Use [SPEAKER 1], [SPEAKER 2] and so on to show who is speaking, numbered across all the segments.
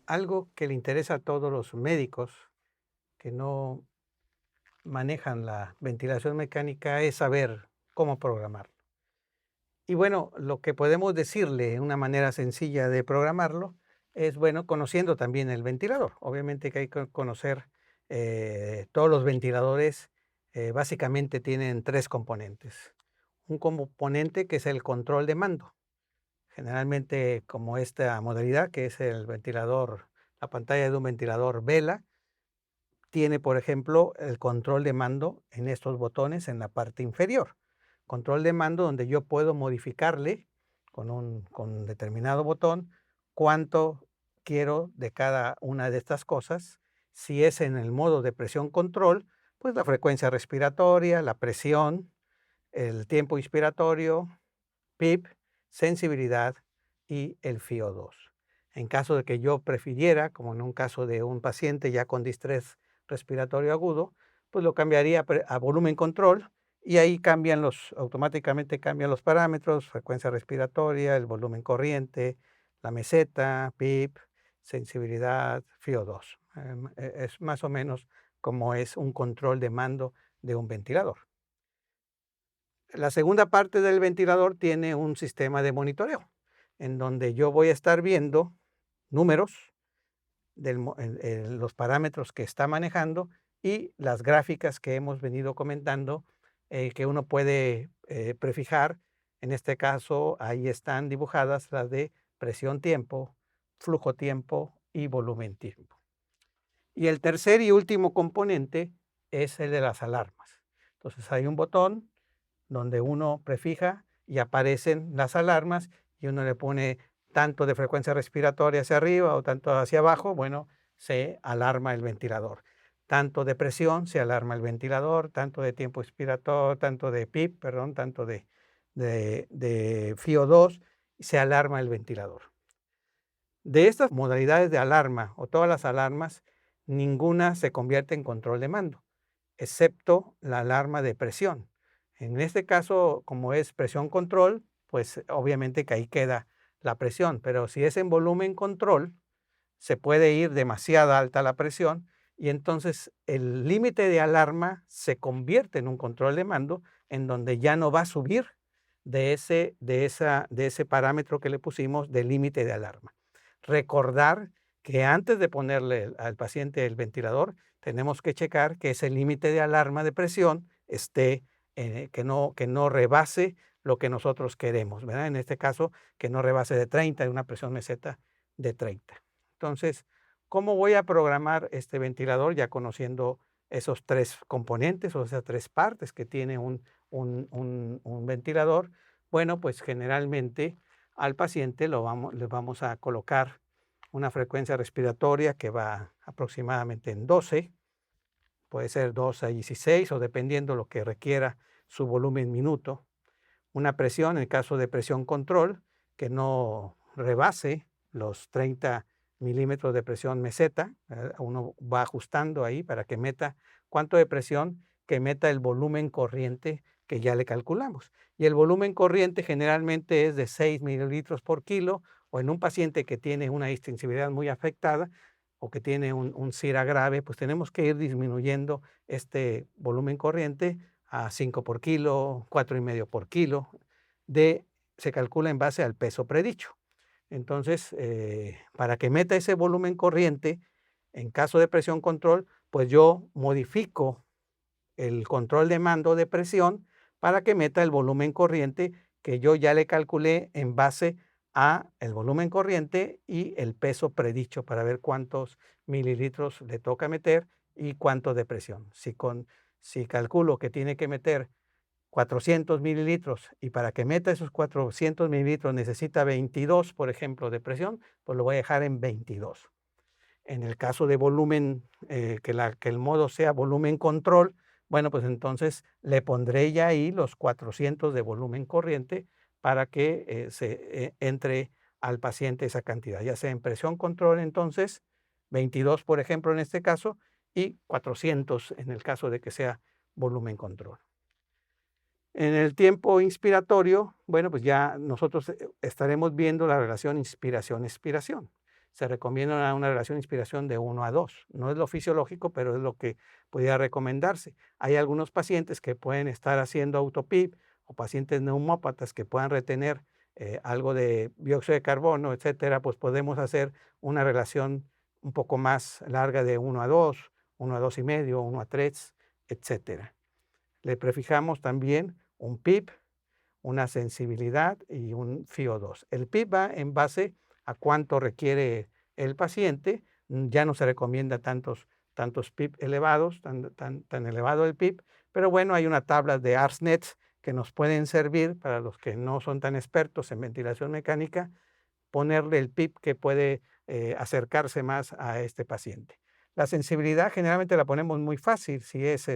[SPEAKER 1] Algo que le interesa a todos los médicos que no manejan la ventilación mecánica es saber cómo programarlo. Y bueno, lo que podemos decirle, una manera sencilla de programarlo, es bueno, conociendo también el ventilador. Obviamente que hay que conocer todos los ventiladores, básicamente tienen tres componentes. Un componente que es el control de mando. Generalmente, como esta modalidad, que es el ventilador, la pantalla de un ventilador Vela, tiene, por ejemplo, el control de mando en estos botones en la parte inferior. Control de mando donde yo puedo modificarle con determinado botón cuánto quiero de cada una de estas cosas. Si es en el modo de presión control, pues la frecuencia respiratoria, la presión, el tiempo inspiratorio, PIP, sensibilidad y el FiO2. En caso de que yo prefiriera, como en un caso de un paciente ya con distrés respiratorio agudo, pues lo cambiaría a volumen control y ahí automáticamente cambian los parámetros, frecuencia respiratoria, el volumen corriente, la meseta, PIP, sensibilidad, FiO2. Es más o menos como es un control de mando de un ventilador. La segunda parte del ventilador tiene un sistema de monitoreo, en donde yo voy a estar viendo números los parámetros que está manejando y las gráficas que hemos venido comentando, que uno puede prefijar. En este caso, ahí están dibujadas las de presión tiempo, flujo tiempo y volumen tiempo. Y el tercer y último componente es el de las alarmas. Entonces hay un botón donde uno prefija y aparecen las alarmas y uno le pone tanto de frecuencia respiratoria hacia arriba o tanto hacia abajo, bueno, se alarma el ventilador. Tanto de presión se alarma el ventilador, tanto de tiempo expiratorio, tanto de PIP, perdón, tanto de FiO2, se alarma el ventilador. De estas modalidades de alarma o todas las alarmas, ninguna se convierte en control de mando, excepto la alarma de presión. En este caso, como es presión control, pues obviamente que ahí queda la presión, pero si es en volumen control, se puede ir demasiado alta la presión y entonces el límite de alarma se convierte en un control de mando en donde ya no va a subir de ese parámetro que le pusimos de límite de alarma. Recordar que antes de ponerle al paciente el ventilador, tenemos que checar que ese límite de alarma de presión esté, que no rebase lo que nosotros queremos, ¿verdad? En este caso, que no rebase de 30, de una presión meseta de 30. Entonces, ¿cómo voy a programar este ventilador ya conociendo esos tres componentes o esas tres partes que tiene un ventilador? Bueno, pues generalmente al paciente le vamos a colocar una frecuencia respiratoria que va aproximadamente en 12, puede ser 12 a 16 o dependiendo lo que requiera su volumen minuto. Una presión, en el caso de presión control, que no rebase los 30 milímetros de presión meseta. Uno va ajustando ahí para que meta cuánto de presión, que meta el volumen corriente que ya le calculamos. Y el volumen corriente generalmente es de 6 mililitros por kilo, o en un paciente que tiene una distensibilidad muy afectada o que tiene un SIRA grave, pues tenemos que ir disminuyendo este volumen corriente a 5 por kilo, 4,5 por kilo, se calcula en base al peso predicho. Entonces, para que meta ese volumen corriente, en caso de presión control, pues yo modifico el control de mando de presión para que meta el volumen corriente que yo ya le calculé en base a el volumen corriente y el peso predicho para ver cuántos mililitros le toca meter y cuánto de presión. Si calculo que tiene que meter 400 mililitros y para que meta esos 400 mililitros necesita 22, por ejemplo, de presión, pues lo voy a dejar en 22. En el caso de volumen, que el modo sea volumen control, bueno, pues entonces le pondré ya ahí los 400 de volumen corriente para que entre al paciente esa cantidad, ya sea en presión control, entonces 22, por ejemplo, en este caso, y 400 en el caso de que sea volumen control. En el tiempo inspiratorio, bueno, pues ya nosotros estaremos viendo la relación inspiración-expiración. se recomienda una relación de inspiración de 1 a 2. No es lo fisiológico, pero es lo que pudiera recomendarse. Hay algunos pacientes que pueden estar haciendo autopip o pacientes neumópatas que puedan retener algo de dióxido de carbono, etcétera, pues podemos hacer una relación un poco más larga de 1 a 2, 1 a 2,5, 1 a 3, etcétera. Le prefijamos también un PIP, una sensibilidad y un FiO2. El PIP va en base a cuánto requiere el paciente. Ya no se recomienda tantos PIP elevados, tan elevado el PIP, pero bueno, hay una tabla de ARSNET que nos pueden servir para los que no son tan expertos en ventilación mecánica, ponerle el PIP que puede acercarse más a este paciente. La sensibilidad generalmente la ponemos muy fácil. Si es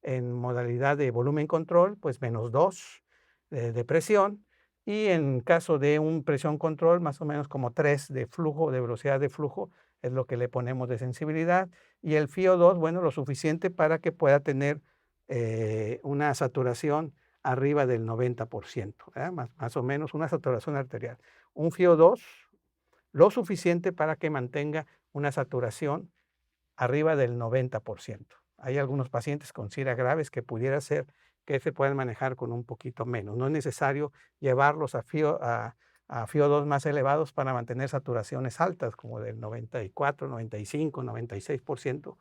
[SPEAKER 1] en modalidad de volumen control, pues -2 de presión, y en caso de un presión control, más o menos como 3 de flujo, de velocidad de flujo, es lo que le ponemos de sensibilidad. Y el FiO2, bueno, lo suficiente para que pueda tener una saturación arriba del 90%, más o menos una saturación arterial. Un FiO2 lo suficiente para que mantenga una saturación arriba del 90%. Hay algunos pacientes con SIRA graves que pudiera ser que se puedan manejar con un poquito menos. No es necesario llevarlos a FiO2 más elevados para mantener saturaciones altas, como del 94, 95, 96%.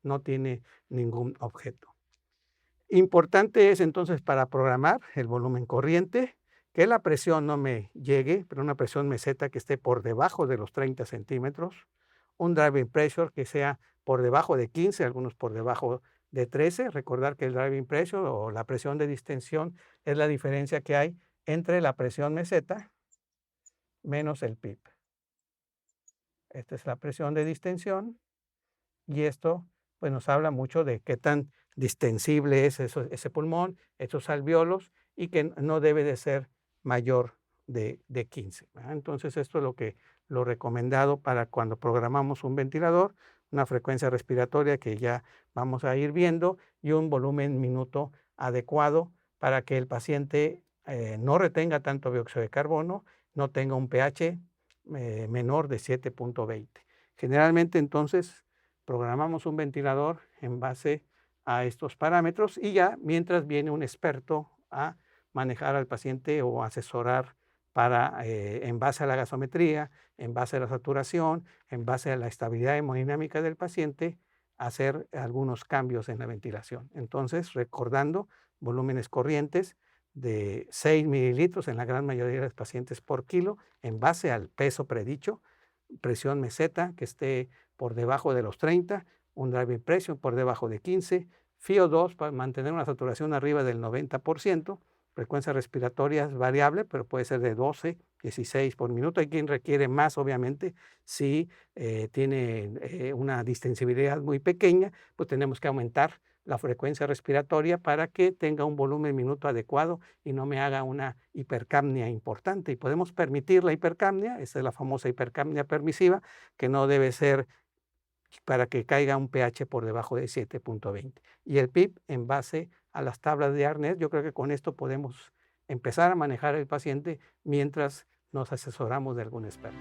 [SPEAKER 1] No tiene ningún objeto. Importante es entonces para programar el volumen corriente, que la presión no me llegue, pero una presión meseta que esté por debajo de los 30 centímetros, un driving pressure que sea por debajo de 15, algunos por debajo de 13. Recordar que el driving pressure o la presión de distensión es la diferencia que hay entre la presión meseta menos el PIP. Esta es la presión de distensión y esto pues nos habla mucho de qué tan distensible es ese pulmón, esos alvéolos, y que no debe de ser mayor de 15. Entonces esto es lo recomendado para cuando programamos un ventilador, una frecuencia respiratoria que ya vamos a ir viendo y un volumen minuto adecuado para que el paciente no retenga tanto dióxido de carbono, no tenga un pH menor de 7.20. Generalmente entonces programamos un ventilador en base a estos parámetros y ya mientras viene un experto a manejar al paciente o asesorar para, en base a la gasometría, en base a la saturación, en base a la estabilidad hemodinámica del paciente, hacer algunos cambios en la ventilación. Entonces, recordando volúmenes corrientes de 6 mililitros en la gran mayoría de los pacientes por kilo, en base al peso predicho, presión meseta que esté por debajo de los 30, un driving pressure por debajo de 15, FiO2 para mantener una saturación arriba del 90%, frecuencia respiratoria es variable, pero puede ser de 12, 16 por minuto. Hay quien requiere más, obviamente, si tiene una distensibilidad muy pequeña, pues tenemos que aumentar la frecuencia respiratoria para que tenga un volumen minuto adecuado y no me haga una hipercapnia importante. Y podemos permitir la hipercapnia, esa es la famosa hipercapnia permisiva, que no debe ser para que caiga un pH por debajo de 7.20. Y el PIP en base a las tablas de ARNET, yo creo que con esto podemos empezar a manejar el paciente mientras nos asesoramos de algún experto.